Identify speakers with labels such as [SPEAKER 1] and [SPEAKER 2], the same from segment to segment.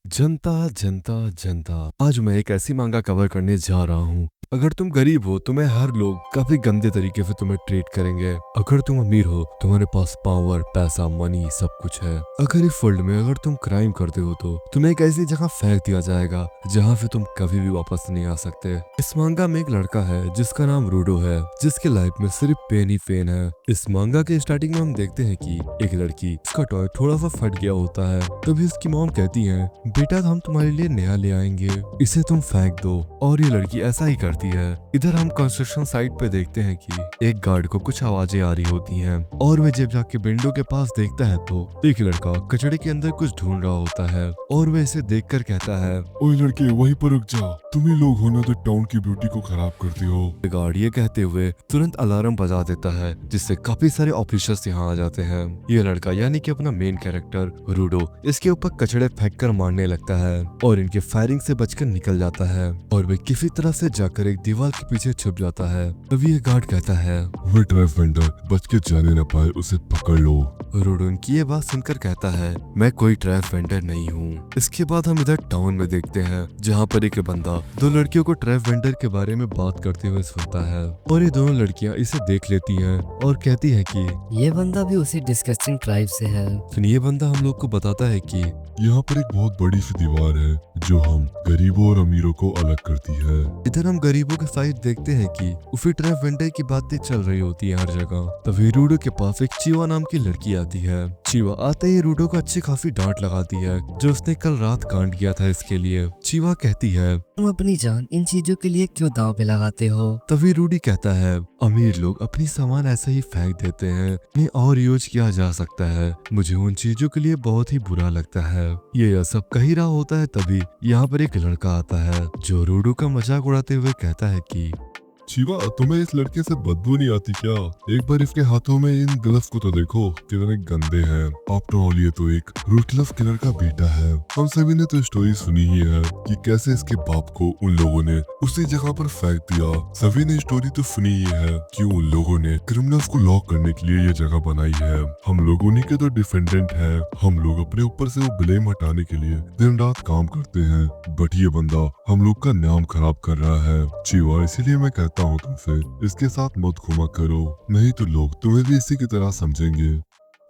[SPEAKER 1] जनता जनता जनता, आज मैं एक ऐसी मांगा कवर करने जा रहा हूँ। अगर तुम गरीब हो तुम्हें हर लोग काफी गंदे तरीके से तुम्हें ट्रीट करेंगे। अगर तुम अमीर हो तुम्हारे पास पावर पैसा मनी सब कुछ है। अगर इस वर्ल्ड में अगर तुम क्राइम करते हो तो तुम्हें एक ऐसी जगह फेंक दिया जाएगा जहाँ से तुम कभी भी वापस नहीं आ सकते। इस मांगा में एक लड़का है जिसका नाम रूडो है, जिसके लाइफ में सिर्फ पेन ही पेन है। इस मांगा के स्टार्टिंग में हम देखते हैं कि एक लड़की, उसका टॉय थोड़ा सा फट गया होता है। तभी उसकी मॉम कहती है, बेटा हम तुम्हारे लिए नया ले आएंगे, इसे तुम फेंक दो। और ये लड़की ऐसा ही करती है। इधर हम कंस्ट्रक्शन साइट पे देखते हैं कि एक गार्ड को कुछ आवाजें आ रही होती हैं और वह जब जाके विंडो के पास देखता है तो एक लड़का कचड़े के अंदर कुछ ढूंढ रहा होता है और वह इसे देखकर कहता है,
[SPEAKER 2] ओए लड़के वहीं पर रुक जाओ, तुम ही लोग हो ना तो टाउन की ब्यूटी को खराब करते हो।
[SPEAKER 1] गार्ड ये कहते हुए तुरंत अलार्म बजा देता है जिससे काफी सारे ऑफिसर्स यहाँ आ जाते हैं। ये लड़का यानी कि अपना मेन कैरेक्टर रूडो इसके ऊपर कचड़े फेंककर मारने लगता है और इनके फायरिंग से बचकर निकल जाता है और वे किसी तरह से जाकर एक दीवार के पीछे छुप जाता है। तभी ये गार्ड कहता है,
[SPEAKER 2] वह ट्रैप वेंडर बच के जाने न पाए, उसे पकड़ लो।
[SPEAKER 1] रूडो इनकी ये बात सुनकर कहता है, मैं कोई ट्रैप वेंडर नहीं हूँ। इसके बाद हम इधर टाउन में देखते हैं जहाँ पर एक बंदा दो लड़कियों को ट्रैप वेंडर के बारे में बात करते हुए सुनता है और ये दोनों लड़कियाँ इसे देख लेती हैं और कहती है कि
[SPEAKER 3] ये बंदा भी उसी डिस्कस्टिंग ट्राइब से है।
[SPEAKER 1] फिर ये बंदा हम लोग को बताता है कि
[SPEAKER 2] यहाँ पर एक बहुत बड़ी सी दीवार है जो हम गरीबों और अमीरों को अलग करती है।
[SPEAKER 1] इधर हम गरीबों के साइड देखते हैं कि उसी ट्रैप वेंडर की बातें चल रही होती है हर जगह। तभी रूडो के पास एक चीवा नाम की लड़की आती है। चीवा आते ही रूडो को अच्छी खासी डांट लगाती है जो उसने कल रात कांड किया था इसके लिए। चीवा कहती है,
[SPEAKER 3] तुम अपनी जान इन चीजों के लिए क्यों दांव पे लगाते हो?
[SPEAKER 1] तभी रूडी कहता है, अमीर लोग अपनी सामान ऐसे ही फेंक देते हैं, इन्हें और यूज किया जा सकता है। मुझे उन चीजों के लिए बहुत ही बुरा लगता है। ये यह सब कह ही रहा होता है तभी यहाँ पर एक लड़का आता है जो रूडो का मजाक उड़ाते हुए कहता है कि
[SPEAKER 2] शिवा तुम्हें इस लड़के से बदबू नहीं आती क्या? एक बार इसके हाथों में इन ग्लव्स को तो देखो कितने गंदे हैं। आफ्टर ऑल ये तो एक रूथलेस किलर का बेटा है। हम सभी ने तो स्टोरी सुनी ही है कि कैसे इसके बाप को उन लोगों ने उसी जगह पर फेंक दिया। सभी ने स्टोरी तो सुनी ही है कि उन लोगों ने क्रिमिनल्स को लॉक करने के लिए ये जगह बनाई है। हम लोग उन्हीं के तो डिफेंडेंट है। हम लोग अपने ऊपर से वो ब्लेम हटाने के लिए दिन रात काम करते हैं, बट ये बंदा हम लोग का नाम खराब कर रहा है। चिवा इसीलिए मैं कहता हूँ तुमसे इसके साथ मत घुमा करो, नहीं तो लोग तुम्हें भी इसी की तरह समझेंगे।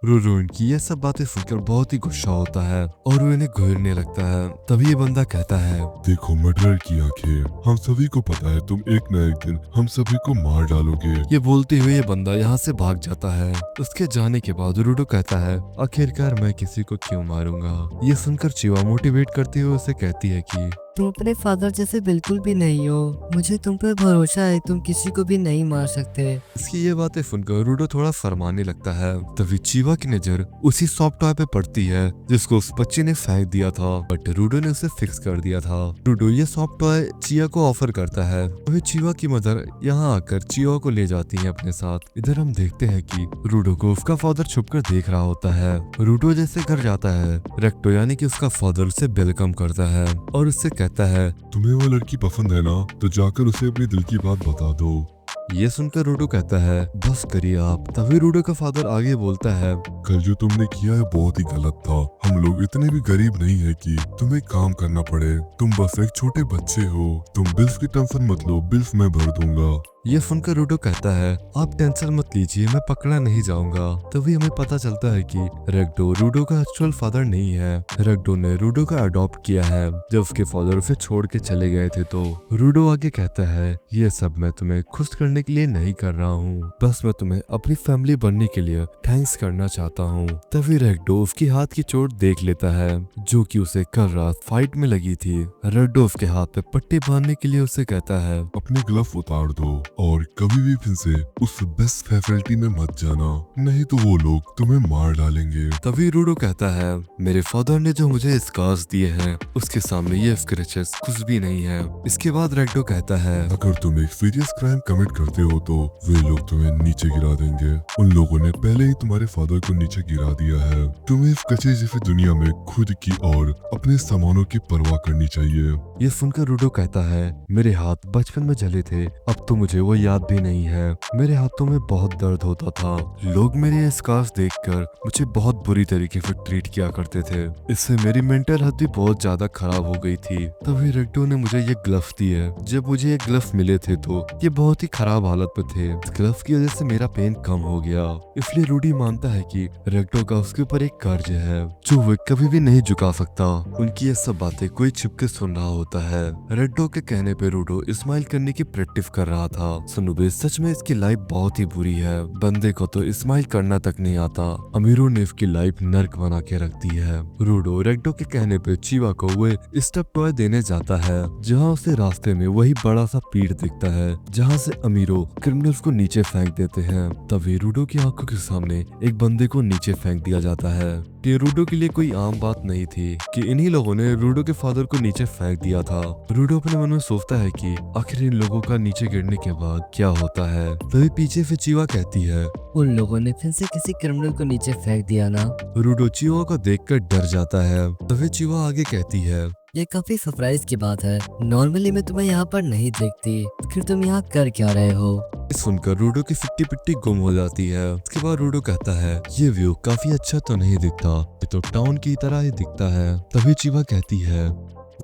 [SPEAKER 1] रूडो इनकी ये सब बातें सुनकर बहुत ही गुस्सा होता है और वो इन्हें घूरने लगता है। तभी ये बंदा कहता है,
[SPEAKER 2] देखो मर्डर की आंखें, हम सभी को पता है तुम एक न एक दिन हम सभी को मार डालोगे।
[SPEAKER 1] ये बोलते हुए ये बंदा यहाँ से भाग जाता है। उसके जाने के बाद रूडो कहता है, आखिरकार मैं किसी को क्यों मारूंगा। ये सुनकर चिवा मोटिवेट करते हुए उसे कहती है कि
[SPEAKER 3] तुम अपने फादर जैसे बिल्कुल भी नहीं हो। मुझे तुम पर भरोसा है, तुम किसी को भी नहीं मार सकते।
[SPEAKER 1] इसकी ये बातें सुनकर रूडो थोड़ा शर्माने लगता है। तभी चीवा की नजर उसी सॉफ्ट टॉय पे पड़ती है जिसको उस बच्चे ने फेंक दिया था, बट रूडो ने उसे फिक्स कर दिया था। रूडो ये सॉफ्ट टॉय चिया को ऑफर करता है। तभी चीवा की मदर यहाँ आकर चिया को ले जाती है अपने साथ। इधर हम देखते हैं कि रूडो को उसका फादर छुपकर देख रहा होता है। रूडो जैसे घर जाता है, रेक्टो यानी कि उसका फादर उसे वेलकम करता है और उससे कहता है,
[SPEAKER 2] तुम्हें वो लड़की पसंद है ना, तो जाकर उसे अपनी दिल की बात बता दो।
[SPEAKER 1] ये सुनकर रूडो कहता है, बस करिए आप। तभी रूडो का फादर आगे बोलता है,
[SPEAKER 2] कल जो तुमने किया है बहुत ही गलत था। हम लोग इतने भी गरीब नहीं है कि तुम्हें काम करना पड़े। तुम बस एक छोटे बच्चे हो। तुम बिल्स की टेंशन मत लो, बिल्स मैं भर दूंगा।
[SPEAKER 1] ये सुनकर रूडो कहता है, आप टेंशन मत लीजिए, मैं पकड़ा नहीं जाऊंगा। तभी हमें पता चलता है कि रेक्टो रूडो का एक्चुअल फादर नहीं है। रेक्टो ने रूडो का अडॉप्ट किया है जब उसके फादर उसे छोड़ के चले गए थे। तो रूडो आगे कहता है, ये सब मैं तुम्हें खुश करने के लिए नहीं कर रहा हूँ, बस मैं तुम्हें अपनी फैमिली बनने के लिए थैंक्स करना चाहता हूँ। तभी रेक्टो उसकी हाथ की चोट देख लेता है जो कि उसे कल रात फाइट में लगी थी। रेक्टो उसके हाथ पे पट्टी बांधने के लिए उसे कहता है,
[SPEAKER 2] अपने ग्लव उतार दो और कभी भी फिर से उस बेस्ट फैसिलिटी में मत जाना, नहीं तो वो लोग तुम्हें मार डालेंगे।
[SPEAKER 1] तभी रूडो कहता है, मेरे फादर ने जो मुझे स्कार्स दिए हैं उसके सामने ये स्क्रैचेस कुछ भी नहीं है। इसके बाद रेक्टो कहता है,
[SPEAKER 2] अगर तुम एक सीरियस क्राइम कमिट करते हो तो वे लोग तुम्हें नीचे गिरा देंगे। उन लोगों ने पहले ही तुम्हारे फादर को नीचे गिरा दिया है। तुम्हें इस कच्चे जैसी दुनिया में खुद की और अपने सामानों की परवाह करनी चाहिए।
[SPEAKER 1] ये सुनकर रूडो कहता है, मेरे हाथ बचपन में जले थे, अब तो मुझे वो याद भी नहीं है। मेरे हाथों में बहुत दर्द होता था। लोग मेरे ये स्कार्स देखकर मुझे बहुत बुरी तरीके से ट्रीट किया करते थे। इससे मेरी मेंटल हेल्थ भी बहुत ज्यादा खराब हो गई थी। तभी रेक्टो ने मुझे ये ग्लव्स दिए। जब मुझे ये ग्लव्स मिले थे तो ये बहुत ही खराब हालत में थे। इस ग्लव्स की वजह से मेरा पेन कम हो गया। इसलिए रूडी मानता है कि रेक्टो का उसके ऊपर एक कर्ज है जो वो कभी भी नहीं चुका सकता। उनकी ये सब बातें कोई छिपके सुन रहा होता है। रेक्टो के कहने पे रूडो स्माइल करने की प्रैक्टिस कर रहा था। सुनुबे सच में इसकी लाइफ बहुत ही बुरी है। बंदे को तो स्माइल करना तक नहीं आता। अमीरों ने इसकी लाइफ नर्क बना के रख दी है। रूडो रेक्टो के कहने पे चीवा को वो स्टफ टॉय देने जाता है, जहाँ उसे रास्ते में वही बड़ा सा पीड़ दिखता है जहाँ से अमीरों क्रिमिनल्स को नीचे फेंक देते हैं। तभी रूडो की आंखों के सामने एक बंदे को नीचे फेंक दिया जाता है। ये रूडो के लिए कोई आम बात नहीं थी कि इन्हीं लोगों ने रूडो के फादर को नीचे फेंक दिया था। रूडो अपने मन में सोचता है कि आखिर इन लोगों का नीचे गिरने के बाद क्या होता है। तभी पीछे से चीवा कहती है,
[SPEAKER 3] उन लोगों ने फिर से किसी क्रिमिनल को नीचे फेंक दिया ना।
[SPEAKER 1] रूडो चीवा को देखकर डर जाता है। तभी चीवा आगे कहती है,
[SPEAKER 3] ये काफी सरप्राइज की बात है। नॉर्मली मैं तुम्हें यहाँ पर नहीं देखती, फिर तुम यहाँ कर क्या रहे हो?
[SPEAKER 1] सुनकर रूडो की फिट्टी पिट्टी गुम हो जाती है। उसके बाद रूडो कहता है, ये व्यू काफी अच्छा तो नहीं दिखता, ये तो टाउन की तरह ही दिखता है। तभी चीवा कहती है,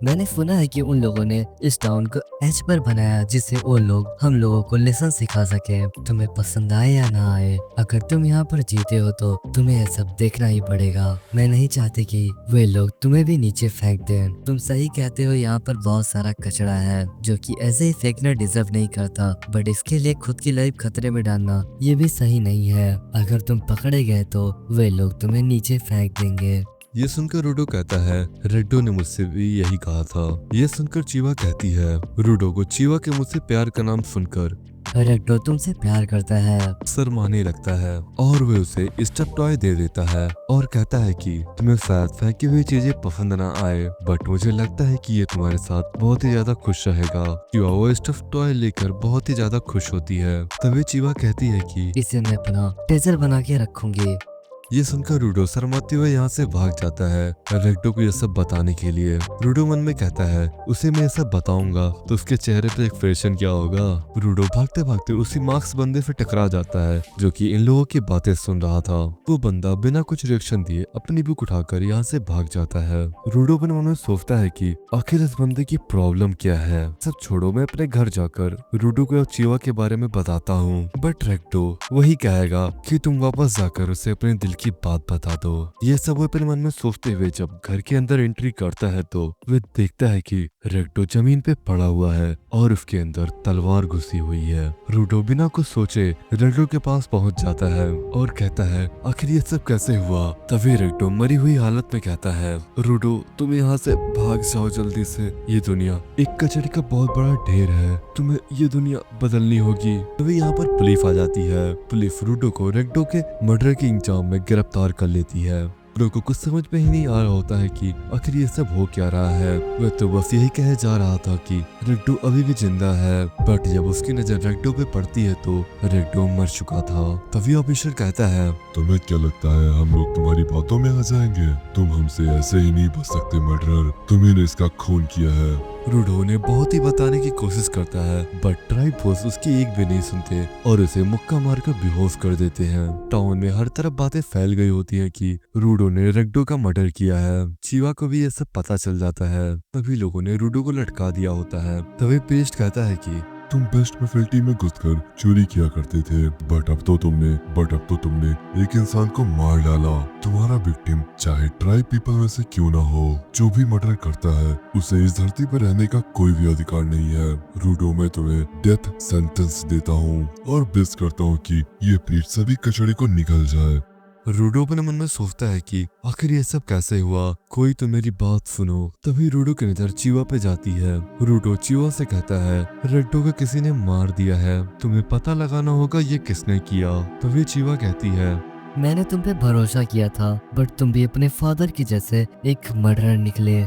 [SPEAKER 3] मैंने सुना है कि उन लोगों ने इस टाउन को एज पर बनाया जिससे वो लोग हम लोगों को लेसन सिखा सके। तुम्हें पसंद आए या ना आए, अगर तुम यहाँ पर जीते हो तो तुम्हें ये सब देखना ही पड़ेगा। मैं नहीं चाहती कि वे लोग तुम्हें भी नीचे फेंक दें। तुम सही कहते हो, यहाँ पर बहुत सारा कचरा है जो कि ऐसे ही फेंकना डिजर्व नहीं करता, बट इसके लिए खुद की लाइफ खतरे में डालना ये भी सही नहीं है। अगर तुम पकड़े गए तो वे लोग तुम्हें नीचे फेंक देंगे।
[SPEAKER 1] ये सुनकर रूडो कहता है, रेड्डो ने मुझसे भी यही कहा था। ये सुनकर चीवा कहती है, रूडो को चीवा के मुझसे प्यार का नाम सुनकर
[SPEAKER 3] रेक्टो तुमसे प्यार करता है।
[SPEAKER 1] शर्माने लगता है और वे उसे स्टफ टॉय दे देता है और कहता है कि तुम्हें शायद फेंकी हुई चीजें पसंद ना आए, बट मुझे लगता है कि ये तुम्हारे साथ बहुत ही ज्यादा खुश रहेगा। चीवा वो स्टफ टॉय लेकर बहुत ही ज्यादा खुश होती है। तभी चीवा कहती है कि
[SPEAKER 3] इसे मैं अपना ट्रेजर बना के रखूंगी।
[SPEAKER 1] ये सुनकर रूडो शर्माते हुए यहाँ से भाग जाता है रेक्टो को ये सब बताने के लिए। रूडो मन में कहता है, उसे मैं ये सब बताऊंगा तो उसके चेहरे पे एक्सप्रेशन क्या होगा। रूडो भागते भागते उसी मार्क्स बंदे से टकरा जाता है जो कि इन लोगों की बातें सुन रहा था। वो बंदा बिना कुछ रिएक्शन दिए अपनी बुक उठाकर यहाँ से भाग जाता है। रूडो अपने मन में सोचता है कि आखिर इस बंदे की प्रॉब्लम क्या है। सब छोड़ो, मैं अपने घर जाकर रूडो को चीवा के बारे में बताता हूँ, बट रेक्टो वही कहेगा कि तुम वापस जाकर उसे अपने दिल की बात बता दो। ये सब वो अपने मन में सोचते हुए जब घर के अंदर एंट्री करता है तो वे देखता है कि रेक्टो जमीन पे पड़ा हुआ है और उसके अंदर तलवार घुसी हुई है। रूडो बिना कुछ सोचे रेक्टो के पास पहुंच जाता है और कहता है, आखिर ये सब कैसे हुआ। तभी रेक्टो मरी हुई हालत में कहता है, रूडो तुम यहाँ से भाग जाओ जल्दी से, ये दुनिया एक कचरे का बहुत बड़ा ढेर है, तुम्हें ये दुनिया बदलनी होगी। तभी यहाँ पर पुलिस आ जाती है। पुलिस रूडो को रेक्टो के मर्डर के इंजाम में गिरफ्तार कर लेती है। रूडो को कुछ समझ में ही नहीं आ रहा होता है कि आखिर ये सब हो क्या रहा है। वह तो बस यही कह जा रहा था कि रेक्टो अभी भी जिंदा है, बट जब उसकी नजर रेक्टो पे पड़ती है तो रेक्टो मर चुका था। तभी ऑफिसर कहता है,
[SPEAKER 2] तुम्हें क्या लगता है हम लोग तुम्हारी बातों में आ जाएंगे? तुम हमसे ऐसे ही नहीं बच सकते मर्डरर, तुम्ही ने इसका खून किया है।
[SPEAKER 1] रूडो ने बहुत ही बताने की कोशिश करता है, बट ट्राइब फोर्स उसकी एक भी नहीं सुनते और उसे मुक्का मारकर बेहोश कर देते हैं। टाउन में हर तरफ बातें फैल गई होती है कि रूडो ने रेक्टो का मर्डर किया है। चीवा को भी ये सब पता चल जाता है। तभी लोगों ने रूडो को लटका दिया होता है। तभी पेस्ट कहता है कि
[SPEAKER 2] तुम बेस्ट फैकल्टी में घुसकर चोरी किया करते थे, बट अब तो तुमने एक इंसान को मार डाला। तुम्हारा विक्टिम चाहे ट्राइब पीपल में से क्यों ना हो, जो भी मर्डर करता है उसे इस धरती पर रहने का कोई भी अधिकार नहीं है। रूडो मैं तुम्हें डेथ सेंटेंस देता हूँ और बेस करता हूँ कि ये पीठ सभी कचड़े को निकल जाए।
[SPEAKER 1] रूडो अपने मन में सोचता है कि आखिर ये सब कैसे हुआ, कोई तो मेरी बात सुनो। तभी रूडो की नजर चीवा पे जाती है। रूडो चीवा से कहता है, रेक्टो को किसी ने मार दिया है, तुम्हें पता लगाना होगा ये किसने किया। तभी चीवा कहती है,
[SPEAKER 3] मैंने तुम पे भरोसा किया था, बट तुम भी अपने फादर की जैसे एक मर्डरर निकले।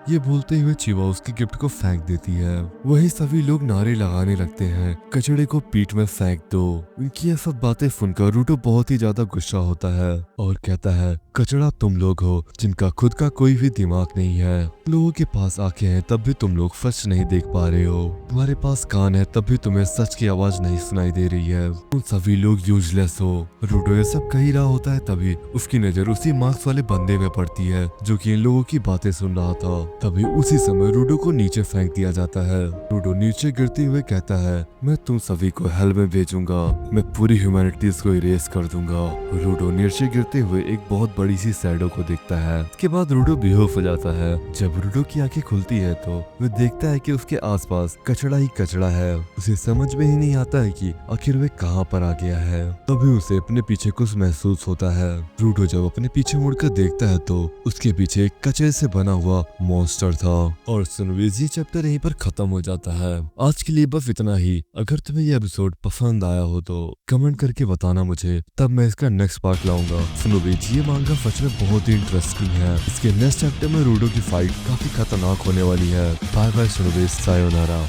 [SPEAKER 1] ये बोलते हुए चिवा उसकी गिफ्ट को फेंक देती है। वही सभी लोग नारे लगाने लगते हैं, कचड़े को पीठ में फेंक दो। उनकी ये सब बातें सुनकर रूडो बहुत ही ज्यादा गुस्सा होता है और कहता है, कचड़ा तुम लोग हो जिनका खुद का कोई भी दिमाग नहीं है। लोगों के पास आंखें हैं तब भी तुम लोग सच नहीं देख पा रहे हो। तुम्हारे पास कान है तब भी तुम्हें सच की आवाज नहीं सुनाई दे रही है। तुम सभी लोग यूजलेस हो। रूडो ये सब कह ही रहा होता है तभी उसकी नजर उसी मास्क वाले बंदे में पड़ती है जो कि इन लोगों की बातें सुन रहा था। तभी उसी समय रूडो को नीचे फेंक दिया जाता है। रूडो नीचे गिरते हुए कहता है, मैं तुम सभी को हेल में भेजूंगा, मैं पूरी ह्यूमैनिटीज को इरेज कर दूंगा। रूडो नीचे गिरते हुए एक बहुत बड़ी सी शैडो को देखता है। इसके बाद रूडो बेहोश हो जाता है। जब रूडो की आंखें खुलती है तो वह देखता है कि उसके आसपास कचड़ा ही कचड़ा है। उसे समझ में ही नहीं आता है कि आखिर वह कहाँ पर आ गया है। तभी उसे अपने पीछे कुछ महसूस होता है। रूडो जब अपने पीछे मुड़कर देखता है तो उसके पीछे एक कचरे से बना हुआ मॉन्स्टर था। और सुनवीज ये चैप्टर यहीं पर खत्म हो जाता है। आज के लिए बस इतना ही। अगर तुम्हें ये एपिसोड पसंद आया हो तो कमेंट करके बताना मुझे, तब मैं इसका नेक्स्ट पार्ट लाऊंगा। सुनोबीज ये मांगा सच में बहुत ही इंटरेस्टिंग है। इसके नेक्स्ट चैप्टर में रूडो की फाइट काफी खतरनाक होने वाली है। बाय बाय सुनोबीज, सायोनारा।